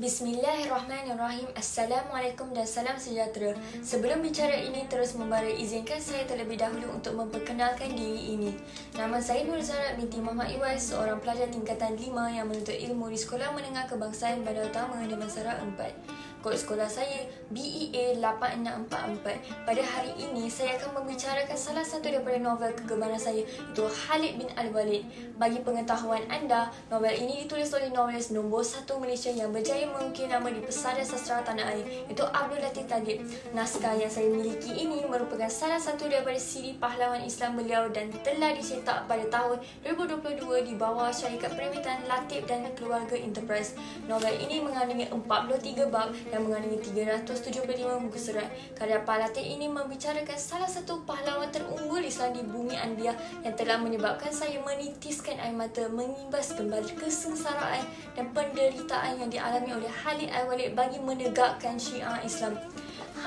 Bismillahirrahmanirrahim. Assalamualaikum dan salam sejahtera. Sebelum bicara ini terus membara, izinkan saya terlebih dahulu untuk memperkenalkan diri ini. Nama saya Nur Zahra binti Muhammad Iwas, seorang pelajar tingkatan 5 yang menuntut ilmu di Sekolah Menengah Kebangsaan Bandar Utama Damansara 4. Kod sekolah saya BEA 8644. Pada hari ini, saya akan membicarakan salah satu daripada novel kegemaran saya, iaitu Khalid bin Al-Walid. Bagi pengetahuan anda, novel ini ditulis oleh novelis nombor 1 Malaysia yang berjaya mengukir nama di pesada sastera tanah air, iaitu Abdul Latif Talib. Naskah yang saya miliki ini merupakan salah satu daripada siri pahlawan Islam beliau dan telah dicetak pada tahun 2022 di bawah syarikat penerbitan Latif dan Keluarga Enterprise. Novel ini mengandungi 43 bab dan mengandungi 375 muka surat. Karya Pak Latif ini membicarakan salah satu pahlawan terunggul Islam di bumi Anbiya yang telah menyebabkan saya menitiskan air mata mengimbas kembali kesengsaraan dan penderitaan yang dialami oleh Khalid Al-Walid bagi menegakkan syiar Islam.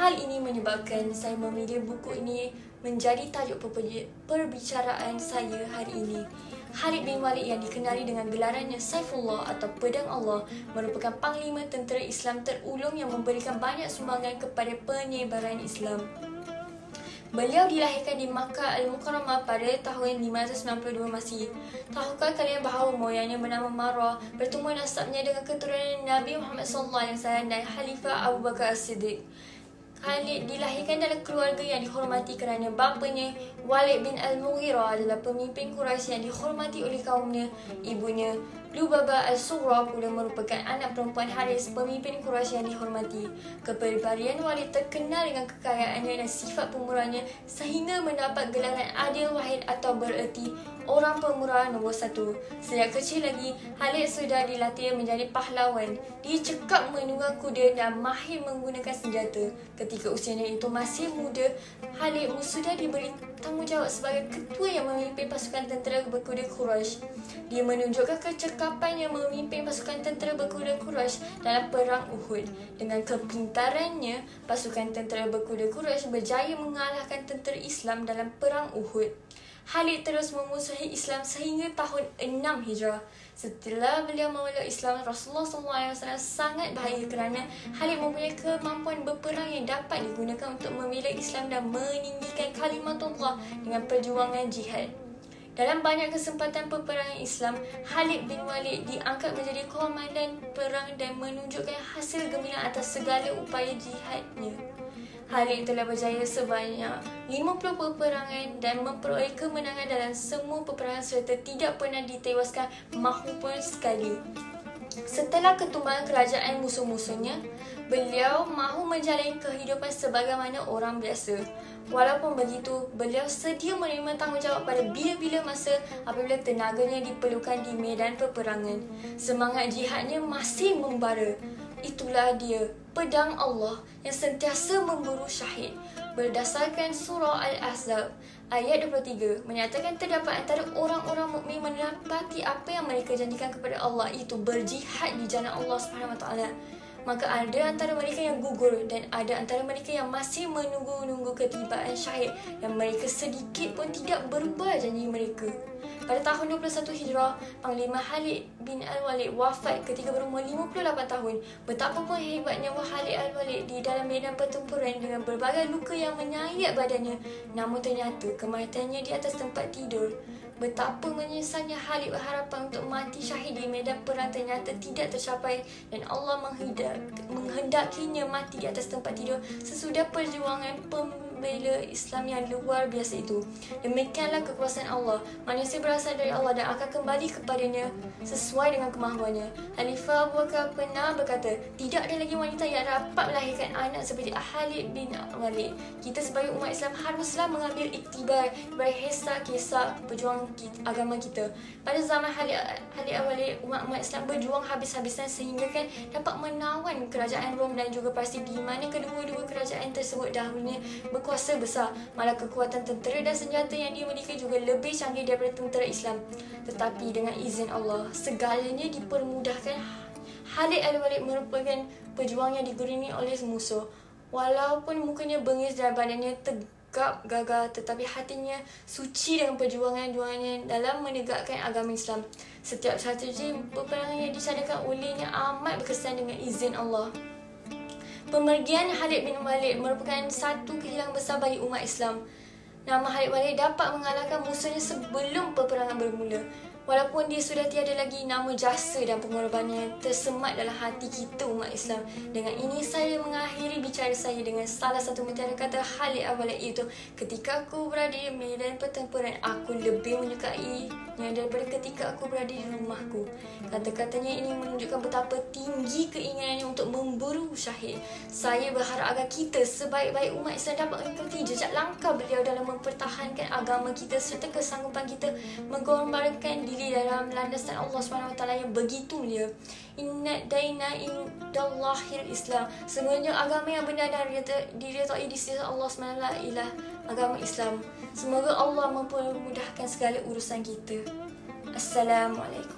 Hal ini menyebabkan saya memilih buku ini menjadi tajuk perbicaraan saya hari ini. Khalid bin Walid yang dikenali dengan gelarannya Saifullah atau Pedang Allah merupakan panglima tentera Islam terulung yang memberikan banyak sumbangan kepada penyebaran Islam. Beliau dilahirkan di Makkah Al-Mukarramah pada tahun 592 Masihi. Tahukah kalian bahawa moyangnya bernama Marwah bertemu nasabnya dengan keturunan Nabi Muhammad SAW dan Khalifah Abu Bakar As-Siddiq. Khalid dilahirkan dalam keluarga yang dihormati kerana bapanya Walid bin Al-Mughirah adalah pemimpin Quraisy yang dihormati oleh kaumnya. Ibunya Lubabah Al-Sughra pula merupakan anak perempuan Haris, pemimpin Quraisy yang dihormati. Kepribadian Walid terkenal dengan kekayaannya dan sifat pemurahnya sehingga mendapat gelaran Adil Wahid atau bererti orang pemurah nombor 1. Sejak kecil lagi, Khalid sudah dilatih menjadi pahlawan. Dia cekap menunggang kuda dan mahir menggunakan senjata. Ketika usianya itu masih muda, Khalid sudah diberi tanggungjawab sebagai ketua yang memimpin pasukan tentera berkuda Quraisy. Dia menunjukkan kecekapannya memimpin pasukan tentera berkuda Quraisy dalam perang Uhud. Dengan kepintarannya, pasukan tentera berkuda Quraisy berjaya mengalahkan tentera Islam dalam perang Uhud. Khalid terus memusuhi Islam sehingga tahun 6 Hijrah. Setelah beliau memeluk Islam, Rasulullah SAW sangat bahagia kerana Khalid mempunyai kemampuan berperang yang dapat digunakan untuk membela Islam dan meninggikan kalimatullah dengan perjuangan jihad. Dalam banyak kesempatan peperangan Islam, Khalid bin Walid diangkat menjadi komandan perang dan menunjukkan hasil gemilang atas segala upaya jihadnya. Khalid telah berjaya sebanyak 50 peperangan dan memperoleh kemenangan dalam semua peperangan serta tidak pernah ditewaskan mahupun sekali. Setelah ketumbangan kerajaan musuh-musuhnya, beliau mahu menjalani kehidupan sebagaimana orang biasa. Walaupun begitu, beliau sedia menerima tanggungjawab pada bila-bila masa apabila tenaganya diperlukan di medan peperangan. Semangat jihadnya masih membara. Itulah dia, pedang Allah yang sentiasa memburu syahid. Berdasarkan surah Al-Ahzab ayat 23 menyatakan terdapat antara orang-orang mukmin menepati apa yang mereka janjikan kepada Allah, iaitu berjihad di jalan Allah SWT. Maka ada antara mereka yang gugur dan ada antara mereka yang masih menunggu-nunggu ketibaan syahid yang mereka sedikit pun tidak berubah janji mereka. Pada tahun 21 Hijrah, Panglima Khalid bin Al-Walid wafat ketika berumur 58 tahun. Betapapun hebatnya Khalid Al-Walid di dalam medan pertempuran dengan berbagai luka yang menyayat badannya, namun ternyata kematiannya di atas tempat tidur. Betapa menyesalnya Khalid berharapan untuk mati syahid di medan perang ternyata tidak tercapai dan Allah menghendakinya mati di atas tempat tidur sesudah perjuangan pembela Islam yang luar biasa itu. Demikianlah kekuasaan Allah. Manusia berasal dari Allah dan akan kembali kepadanya sesuai dengan kemahuannya. Khalifah Abu Bakar pernah berkata, tidak ada lagi wanita yang dapat melahirkan anak seperti Khalid bin Walid. Kita sebagai umat Islam haruslah mengambil iktibar dari kisah perjuangan agama kita. Pada zaman Khalid Al-Walid, umat Islam berjuang habis-habisan sehingga kan dapat menawan kerajaan Rom dan juga Parsi, di mana kedua-dua kerajaan tersebut dahulunya berkuasa besar. Malah kekuatan tentera dan senjata yang dimiliki juga lebih canggih daripada tentera Islam. Tetapi dengan izin Allah, segalanya dipermudahkan. Khalid Al-Walid merupakan pejuang yang diguruni oleh musuh. Walaupun mukanya bengis dan badannya tegap gagah, tetapi hatinya suci dengan perjuangan-juangannya dalam menegakkan agama Islam. Setiap strategi peperangan yang dicanangkan olehnya amat berkesan dengan izin Allah. Pemergian Khalid bin Walid merupakan satu kehilangan besar bagi umat Islam. Nama Khalid Walid dapat mengalahkan musuhnya sebelum peperangan bermula. Walaupun dia sudah tiada lagi, nama jasa dan pengorbanannya tersemat dalam hati kita umat Islam. Dengan ini saya mengakhiri bicara saya dengan salah satu mutiara kata Khalid Walid, iaitu ketika aku berada di medan pertempuran, aku lebih menyukainya daripada ketika aku berada di rumahku. Kata-katanya ini menunjukkan betapa tinggi keinginannya untuk memburu syahid. Saya berharap agar kita sebaik-baik umat Islam dapat mengikuti jejak langkah beliau dalam mempertahankan agama kita serta kesanggupan kita mengorbankan diri dalam landasan Allah SWT yang begitu mulia. Inna daina indallahil Islam. Sebenarnya agama yang benar dan diridai di sisi Allah SWT ialah agama Islam. Semoga Allah mempermudahkan segala urusan kita. Assalamualaikum.